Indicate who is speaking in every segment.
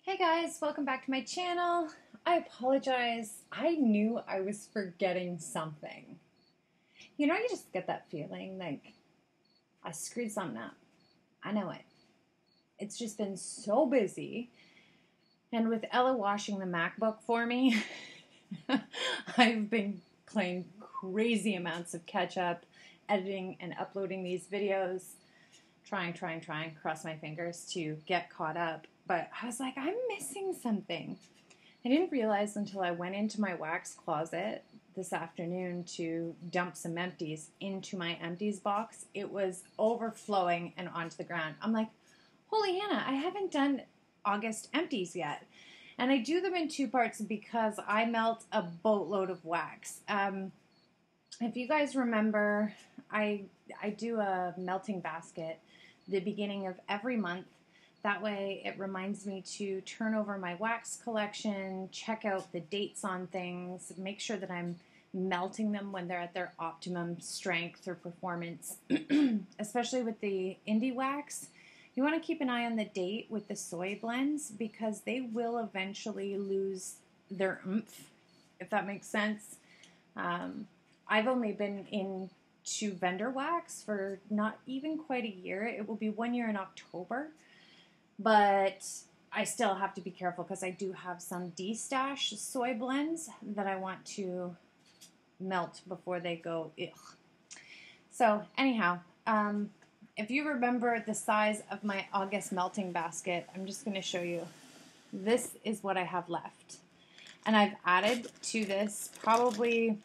Speaker 1: Hey guys, welcome back to my channel. I apologize. I knew I was forgetting something. You know, you just get that feeling like I screwed something up. I know it. It's just been so busy. And with Ella washing the MacBook for me, I've been playing crazy amounts of catch up, editing and uploading these videos, trying, cross my fingers to get caught up. But I was like, I'm missing something. I didn't realize until I went into my wax closet this afternoon to dump some empties into my empties box. It was overflowing and onto the ground. I'm like, holy Hannah, I haven't done August empties yet. And I do them in two parts because I melt a boatload of wax. If you guys remember, I do a melting basket the beginning of every month. That way it reminds me to turn over my wax collection, check out the dates on things, make sure that I'm melting them when they're at their optimum strength or performance. Especially with the indie wax, you want to keep an eye on the date with the soy blends because they will eventually lose their oomph, if that makes sense. I've only been into vendor wax for not even quite a year. It will be 1 year in October. But I still have to be careful because I do have some D-stash soy blends that I want to melt before they go ugh. So anyhow, if you remember the size of my August melting basket, I'm just going to show you. This is what I have left. And I've added to this probably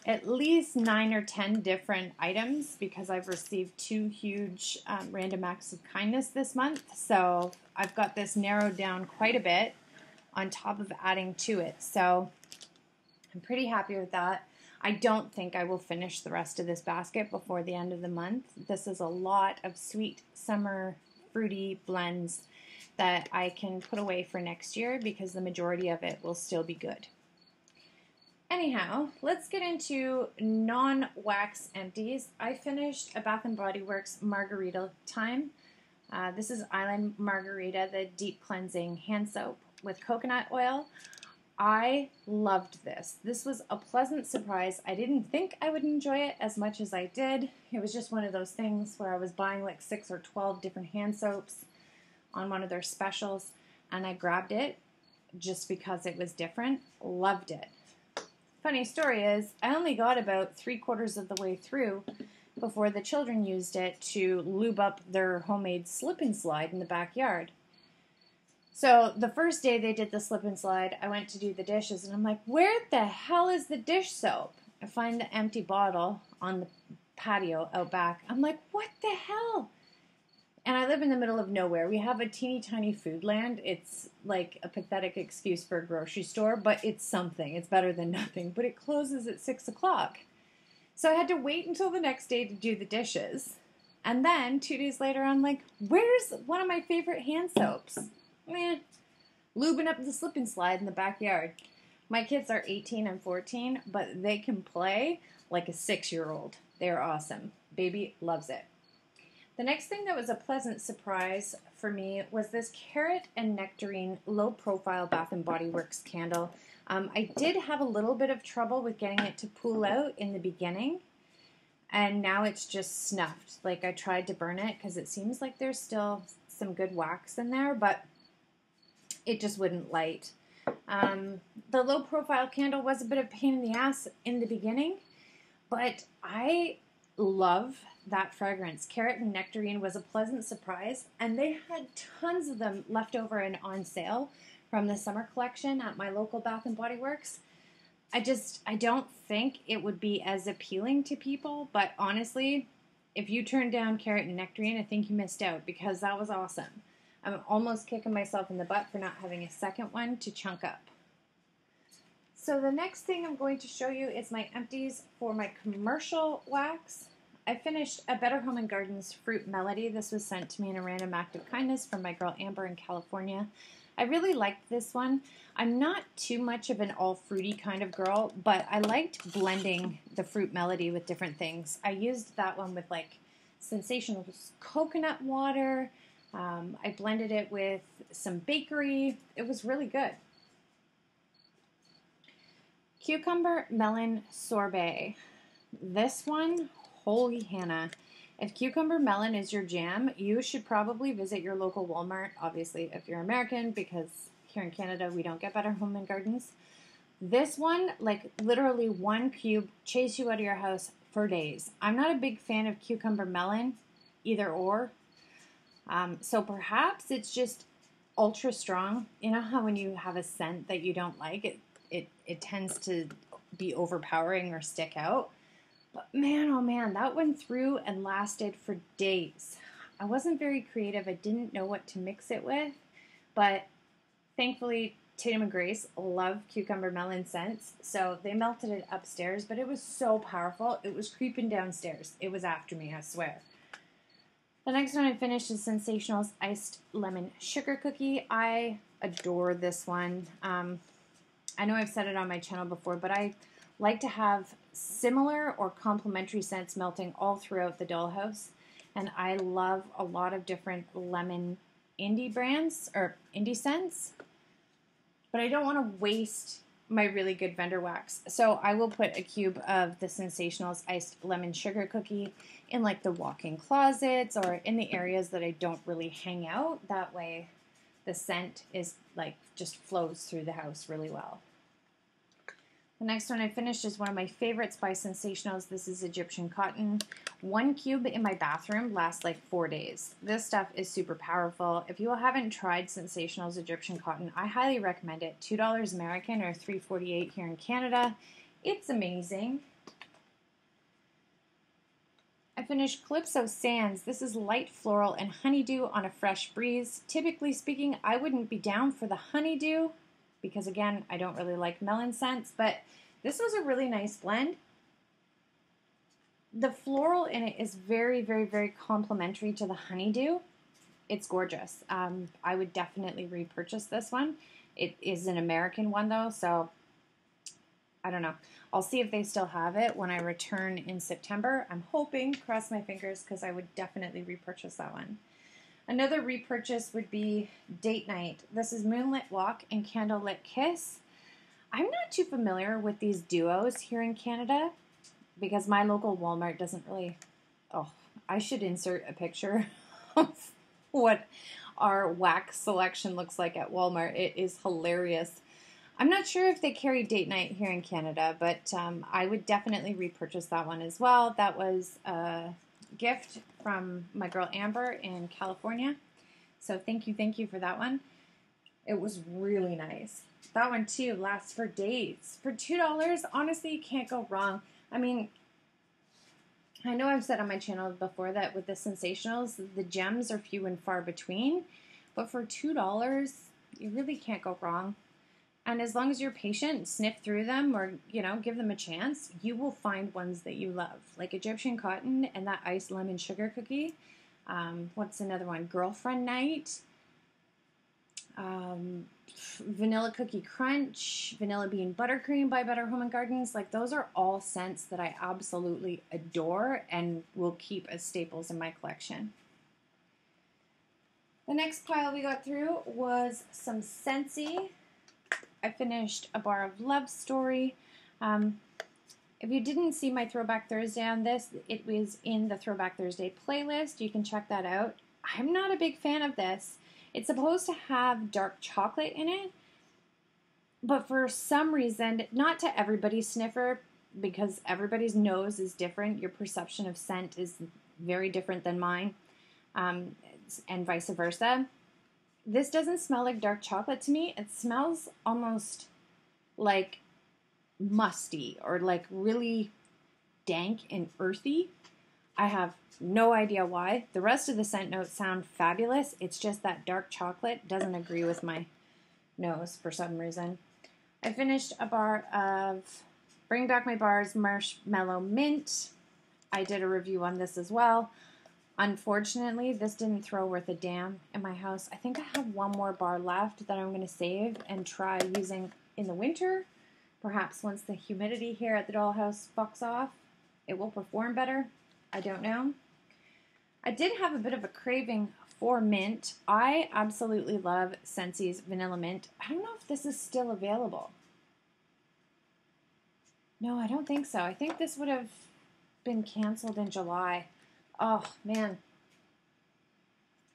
Speaker 1: at least 9 or 10 different items because I've received 2 huge random acts of kindness this month. So I've got this narrowed down quite a bit on top of adding to it. So I'm pretty happy with that. I don't think I will finish the rest of this basket before the end of the month. This is a lot of sweet summer fruity blends that I can put away for next year because the majority of it will still be good. Anyhow, let's get into non-wax empties. I finished a Bath & Body Works Margarita Time. This is Island Margarita, the deep cleansing hand soap with coconut oil. I loved this. This was a pleasant surprise. I didn't think I would enjoy it as much as I did. It was just one of those things where I was buying like 6 or 12 different hand soaps on one of their specials, and I grabbed it just because it was different. Loved it. Funny story is, I only got about 3/4 of the way through before the children used it to lube up their homemade slip and slide in the backyard. So the first day they did the slip and slide, I went to do the dishes and I'm like, where the hell is the dish soap? I find the empty bottle on the patio out back. I'm like, what the hell? And I live in the middle of nowhere. We have a teeny tiny food land. It's like a pathetic excuse for a grocery store, but it's something. It's better than nothing. But it closes at 6 o'clock. So I had to wait until the next day to do the dishes. And then 2 days later, I'm like, where's one of my favorite hand soaps? Lubing up the slip and slide in the backyard. My kids are 18 and 14, but they can play like a 6-year-old. They're awesome. Baby loves it. The next thing that was a pleasant surprise for me was this carrot and nectarine low-profile Bath & Body Works candle. I did have a little bit of trouble with getting it to pool out in the beginning, and now it's just snuffed. Like I tried to burn it because it seems like there's still some good wax in there, but it just wouldn't light. The low-profile candle was a bit of a pain in the ass in the beginning, but I love that fragrance. Carrot and nectarine was a pleasant surprise, and they had tons of them left over and on sale from the summer collection at my local Bath & Body Works. I don't think it would be as appealing to people, but honestly, if you turned down carrot and nectarine, I think you missed out because that was awesome. I'm almost kicking myself in the butt for not having a second one to chunk up. So the next thing I'm going to show you is my empties for my commercial wax. I finished a Better Home and Gardens Fruit Melody. This was sent to me in a random act of kindness from my girl Amber in California. I really liked this one. I'm not too much of an all fruity kind of girl, but I liked blending the Fruit Melody with different things. I used that one with like Sensational coconut water, I blended it with some bakery. It was really good. Cucumber melon sorbet. This one, holy Hannah. If cucumber melon is your jam, you should probably visit your local Walmart, obviously if you're American, because here in Canada we don't get better home and gardens. This one, like literally one cube, chase you out of your house for days. I'm not a big fan of cucumber melon, either or. So perhaps it's just ultra strong. You know how when you have a scent that you don't like, it tends to be overpowering or stick out. But man, oh man, that went through and lasted for days. I wasn't very creative. I didn't know what to mix it with, but thankfully Tatum and Grace love cucumber melon scents, so they melted it upstairs, but it was so powerful. It was creeping downstairs. It was after me, I swear. The next one I finished is Sensational's Iced Lemon Sugar Cookie. I adore this one. I know I've said it on my channel before, but I like to have similar or complementary scents melting all throughout the Dollhouse. And I love a lot of different lemon indie brands or indie scents. But I don't want to waste my really good vendor wax. So I will put a cube of the Sensational's Iced Lemon Sugar Cookie in like the walk-in closets or in the areas that I don't really hang out. That way the scent is like just flows through the house really well. The next one I finished is one of my favorites by Sensationals. This is Egyptian Cotton. One cube in my bathroom lasts like 4 days. This stuff is super powerful. If you haven't tried Sensationals Egyptian Cotton, I highly recommend it. $2 American or $3.48 here in Canada. It's amazing. I finished Calypso Sands. This is light floral and honeydew on a fresh breeze. Typically speaking, I wouldn't be down for the honeydew because, again, I don't really like melon scents, but this was a really nice blend. The floral in it is very, very, very complementary to the honeydew. It's gorgeous. I would definitely repurchase this one. It is an American one, though, so I don't know. I'll see if they still have it when I return in September. I'm hoping, cross my fingers, because I would definitely repurchase that one. Another repurchase would be Date Night. This is Moonlit Walk and Candlelit Kiss. I'm not too familiar with these duos here in Canada because my local Walmart doesn't really... Oh, I should insert a picture of what our wax selection looks like at Walmart. It is hilarious. I'm not sure if they carry Date Night here in Canada, but I would definitely repurchase that one as well. That was a gift from my girl Amber in California. So thank you for that one. It was really nice. That one too lasts for days. For $2, honestly, you can't go wrong. I mean, I know I've said on my channel before that with the Sensationals, the gems are few and far between, but for $2, you really can't go wrong. And as long as you're patient, sniff through them or, you know, give them a chance, you will find ones that you love. Like Egyptian Cotton and that Iced Lemon Sugar Cookie. What's another one? Girlfriend Night. Vanilla Cookie Crunch. Vanilla Bean Buttercream by Better Home and Gardens. Like, those are all scents that I absolutely adore and will keep as staples in my collection. The next pile we got through was some Scentsy. I finished a bar of Love Story. If you didn't see my Throwback Thursday on this, it was in the Throwback Thursday playlist. You can check that out. I'm not a big fan of this. It's supposed to have dark chocolate in it, but for some reason, not to everybody's sniffer, because everybody's nose is different. Your perception of scent is very different than mine, and vice versa. This doesn't smell like dark chocolate to me. It smells almost like musty or like really dank and earthy. I have no idea why. The rest of the scent notes sound fabulous. It's just that dark chocolate doesn't agree with my nose for some reason. I finished a bar of Bring Back My Bars Marshmallow Mint. I did a review on this as well. Unfortunately, this didn't throw worth a damn in my house. I think I have one more bar left that I'm going to save and try using in the winter. Perhaps once the humidity here at the Dollhouse fucks off, it will perform better. I don't know. I did have a bit of a craving for mint. I absolutely love Scentsy's Vanilla Mint. I don't know if this is still available. No, I don't think so. I think this would have been canceled in July. Oh, man.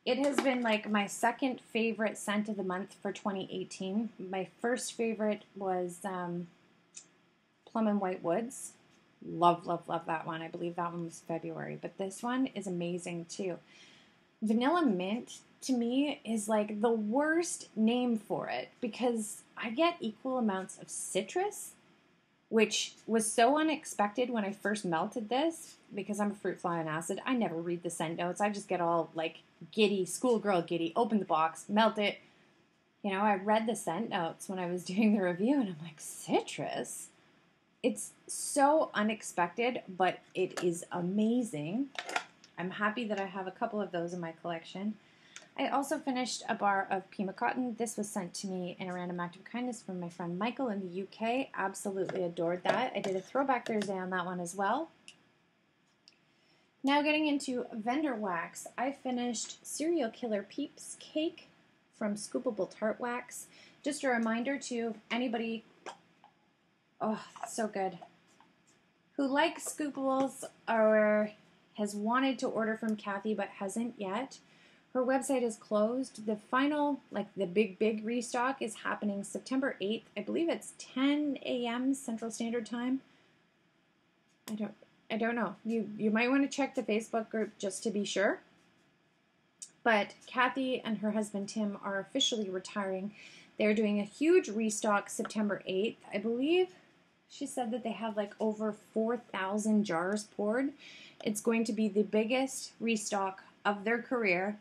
Speaker 1: It has been like my second favorite scent of the month for 2018. My first favorite was Plum and White Woods. Love, love, love that one. I believe that one was February. But this one is amazing too. Vanilla Mint, to me, is like the worst name for it because I get equal amounts of citrus, which was so unexpected when I first melted this because I'm a fruit fly on acid. I never read the scent notes. I just get all like giddy, schoolgirl giddy, open the box, melt it. You know, I read the scent notes when I was doing the review and I'm like, citrus? It's so unexpected, but it is amazing. I'm happy that I have a couple of those in my collection. I also finished a bar of Pima Cotton. This was sent to me in a random act of kindness from my friend Michael in the UK. Absolutely adored that. I did a throwback Thursday on that one as well. Now getting into vendor wax, I finished Serial Killer Peeps Cake from Scoopable Tart Wax. Just a reminder to anybody, oh, so good, who likes Scoopables or has wanted to order from Kathy but hasn't yet. Her website is closed. The final, like the big restock is happening September 8th. I believe it's 10 a.m. Central Standard Time. I don't know. You might want to check the Facebook group just to be sure. But Kathy and her husband Tim are officially retiring. They're doing a huge restock September 8th. I believe she said that they have like over 4,000 jars poured. It's going to be the biggest restock of their career.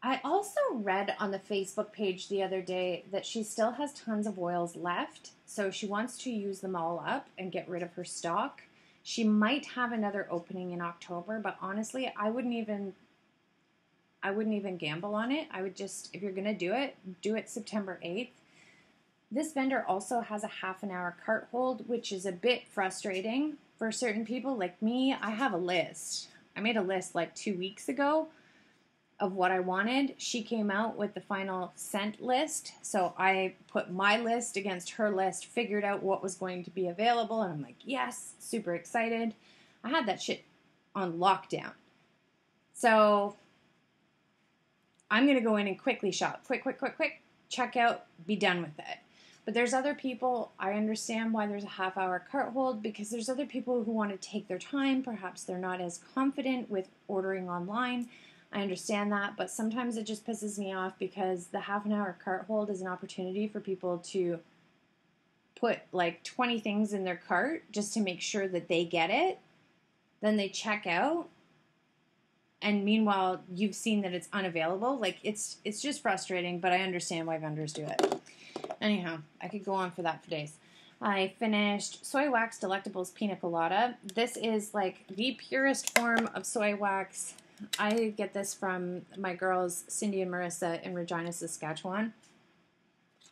Speaker 1: I also read on the Facebook page the other day that she still has tons of oils left, so she wants to use them all up and get rid of her stock. She might have another opening in October, but honestly, I wouldn't even gamble on it. I would just, if you're going to do it September 8th. This vendor also has a half an hour cart hold, which is a bit frustrating for certain people like me. I have a list. I made a list like 2 weeks ago of what I wanted. She came out with the final scent list, so I put my list against her list, figured out what was going to be available, and I'm like, yes, super excited. I had that shit on lockdown. So I'm going to go in and quickly shop. Quick, check out, be done with it. But there's other people, I understand why there's a half hour cart hold, because there's other people who want to take their time. Perhaps they're not as confident with ordering online. I understand that, but sometimes it just pisses me off because the half an hour cart hold is an opportunity for people to put like 20 things in their cart just to make sure that they get it. Then they check out. And meanwhile, you've seen that it's unavailable. Like, it's just frustrating, but I understand why vendors do it. Anyhow, I could go on for that for days. I finished Soy Wax Delectables Pina Colada. This is like the purest form of soy wax. I get this from my girls, Cindy and Marissa in Regina, Saskatchewan.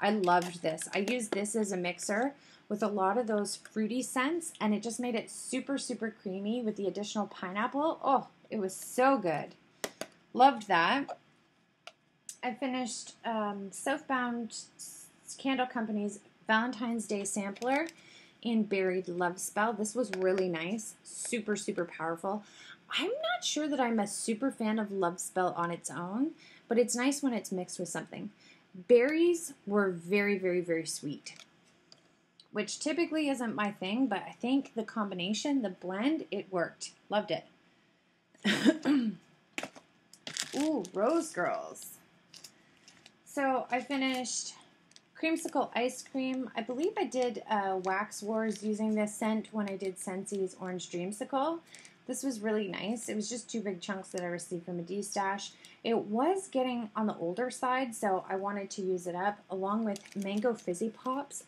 Speaker 1: I loved this. I used this as a mixer with a lot of those fruity scents, and it just made it super, super creamy with the additional pineapple. Oh, it was so good. Loved that. I finished Southbound Candle Company's Valentine's Day sampler in Buried Love Spell. This was really nice. Super, super powerful. I'm not sure that I'm a super fan of Love Spell on its own, but it's nice when it's mixed with something. Berries were very, very, very sweet, which typically isn't my thing, but I think the combination, the blend, it worked. Loved it. Ooh, Rose Girls. So I finished Creamsicle Ice Cream. I believe I did Wax Wars using this scent when I did Scentsy's Orange Dreamsicle. This was really nice. It was just 2 big chunks that I received from a D-stash. It was getting on the older side, so I wanted to use it up, along with Mango Fizzy Pops.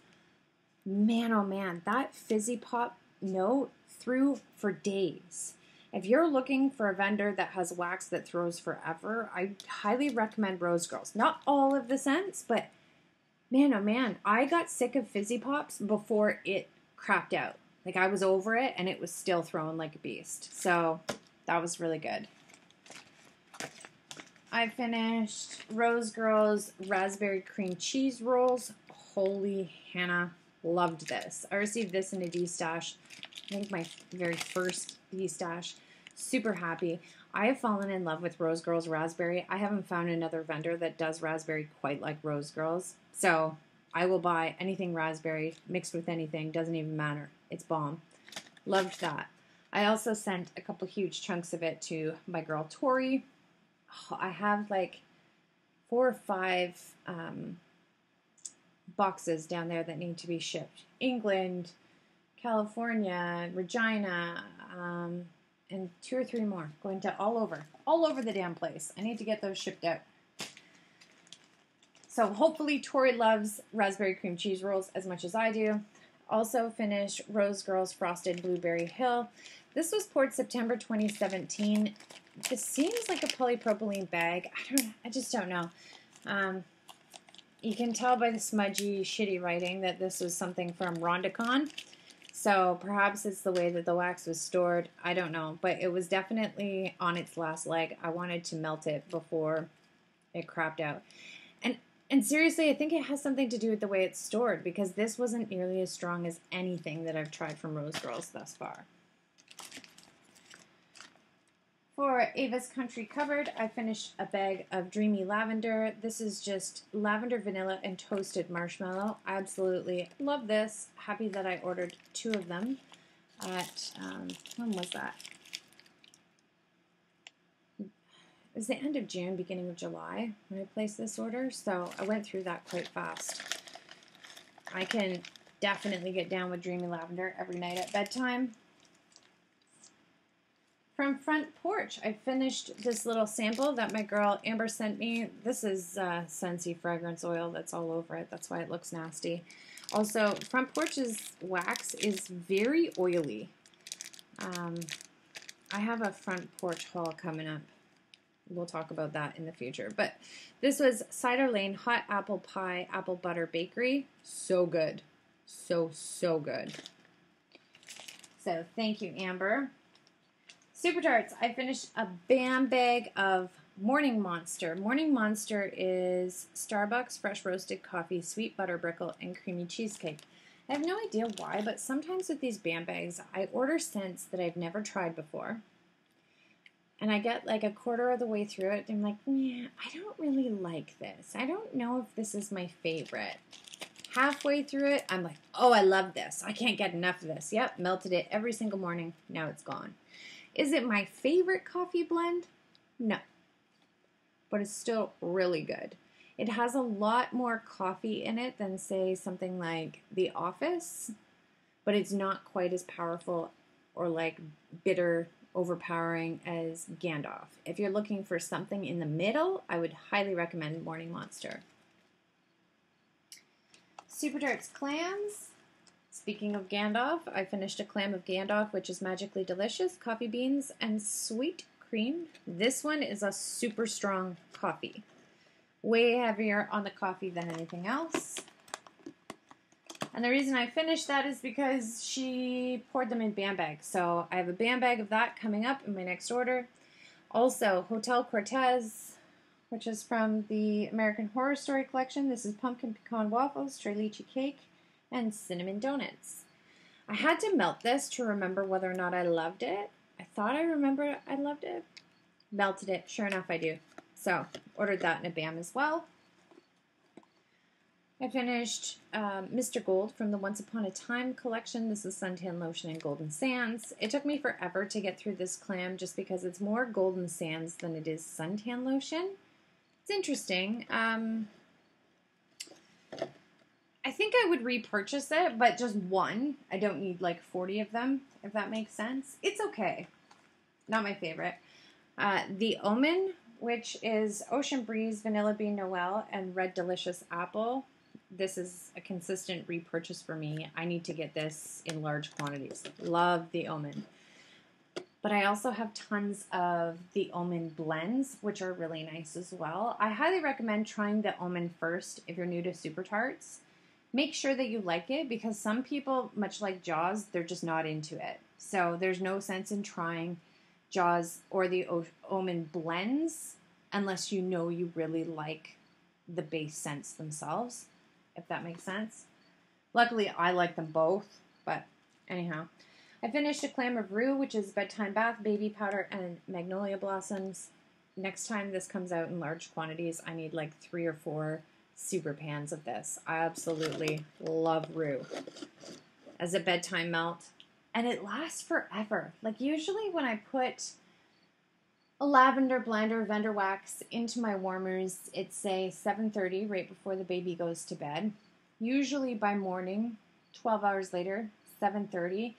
Speaker 1: Man, oh man, that Fizzy Pop note threw for days. If you're looking for a vendor that has wax that throws forever, I highly recommend Rose Girls. Not all of the scents, but man, oh man, I got sick of Fizzy Pops before it crapped out. Like, I was over it, and it was still throwing like a beast. So, that was really good. I finished Rose Girls Raspberry Cream Cheese Rolls. Holy Hannah, loved this. I received this in a D-stash. I think my very first D-stash. Super happy. I have fallen in love with Rose Girls Raspberry. I haven't found another vendor that does raspberry quite like Rose Girls. So I will buy anything raspberry mixed with anything. Doesn't even matter. It's bomb. Loved that. I also sent a couple huge chunks of it to my girl Tori. Oh, I have like 4 or 5 boxes down there that need to be shipped. England, California, Regina, and 2 or 3 more. Going to all over the damn place. I need to get those shipped out. So hopefully Tori loves raspberry cream cheese rolls as much as I do. Also finished Rose Girls Frosted Blueberry Hill. This was poured September 2017. This seems like a polypropylene bag. I just don't know. You can tell by the smudgy, shitty writing that this was something from Rondicon. So perhaps it's the way that the wax was stored. I don't know. But it was definitely on its last leg. I wanted to melt it before it crapped out. And seriously, I think it has something to do with the way it's stored, because this wasn't nearly as strong as anything that I've tried from Rose Girls thus far. For Ava's Country Cupboard, I finished a bag of Dreamy Lavender. This is just lavender, vanilla, and toasted marshmallow. I absolutely love this. Happy that I ordered 2 of them at, when was that? It was the end of June, beginning of July when I placed this order, so I went through that quite fast. I can definitely get down with Dreamy Lavender every night at bedtime. From Front Porch, I finished this little sample that my girl Amber sent me. This is Scentsy fragrance oil that's all over it. That's why it looks nasty. Also, Front Porch's wax is very oily. I have a Front Porch haul coming up. We'll talk about that in the future. But this was Cider Lane Hot Apple Pie Apple Butter Bakery. So good. So good. So thank you, Amber. Super Tarts. I finished a BAM bag of Morning Monster. Morning Monster is Starbucks fresh roasted coffee, sweet butter brickle, and creamy cheesecake. I have no idea why, but sometimes with these BAM bags, I order scents that I've never tried before. And I get like a quarter of the way through it, and I'm like, yeah, I don't really like this. I don't know if this is my favorite. Halfway through it, I'm like, oh, I love this. I can't get enough of this. Yep, melted it every single morning. Now it's gone. Is it my favorite coffee blend? No. But it's still really good. It has a lot more coffee in it than, say, something like The Office, but it's not quite as powerful or like bitter, overpowering as Gandalf. If you're looking for something in the middle, I would highly recommend Morning Monster. Super Tarts Clams. Speaking of Gandalf, I finished a Clam of Gandalf, which is magically delicious, coffee beans, and sweet cream. This one is a super strong coffee. Way heavier on the coffee than anything else. And the reason I finished that is because she poured them in BAM bags. So I have a BAM bag of that coming up in my next order. Also, Hotel Cortez, which is from the American Horror Story collection. This is pumpkin pecan waffles, stray lychee cake, and cinnamon donuts. I had to melt this to remember whether or not I loved it. I thought I remembered I loved it. Melted it. Sure enough, I do. So, ordered that in a BAM as well. I finished Mr. Gold from the Once Upon a Time collection. This is suntan lotion and golden sands. It took me forever to get through this clam just because it's more golden sands than it is suntan lotion. It's interesting. I think I would repurchase it, but just one. I don't need like 40 of them, if that makes sense. It's okay. Not my favorite. The Omen, which is Ocean Breeze, Vanilla Bean Noel, and Red Delicious Apple. This is a consistent repurchase for me. I need to get this in large quantities. Love the Omen. But I also have tons of the Omen blends, which are really nice as well. I highly recommend trying the Omen first if you're new to Super Tarts. Make sure that you like it, because some people, much like Jaws, they're just not into it. So there's no sense in trying Jaws or the Omen blends unless you know you really like the base scents themselves, if that makes sense. Luckily, I like them both, but anyhow. I finished a Clam of Rue, which is bedtime bath, baby powder, and magnolia blossoms. Next time this comes out in large quantities, I need like 3 or 4 super pans of this. I absolutely love Rue as a bedtime melt. And it lasts forever. Like usually when I put a lavender blend or vendor wax into my warmers, it's say 7:30 right before the baby goes to bed. Usually by morning, 12 hours later, 7:30,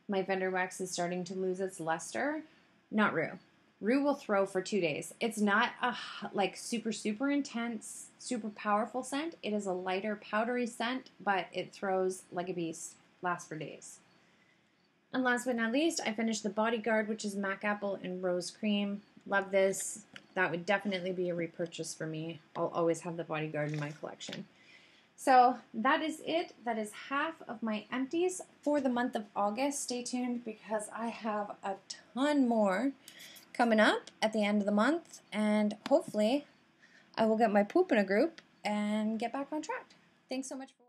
Speaker 1: my vendor wax is starting to lose its luster. Not Rue. Rue will throw for 2 days. It's not a like super intense, super powerful scent. It is a lighter, powdery scent, but it throws like a beast. Lasts for days. And last but not least, I finished the Bodyguard, which is Mac Apple and Rose Cream. Love this. That would definitely be a repurchase for me. I'll always have the Bodyguard in my collection. So that is it. That is half of my empties for the month of August. Stay tuned because I have a ton more coming up at the end of the month. And hopefully I will get my poop in a group and get back on track. Thanks so much for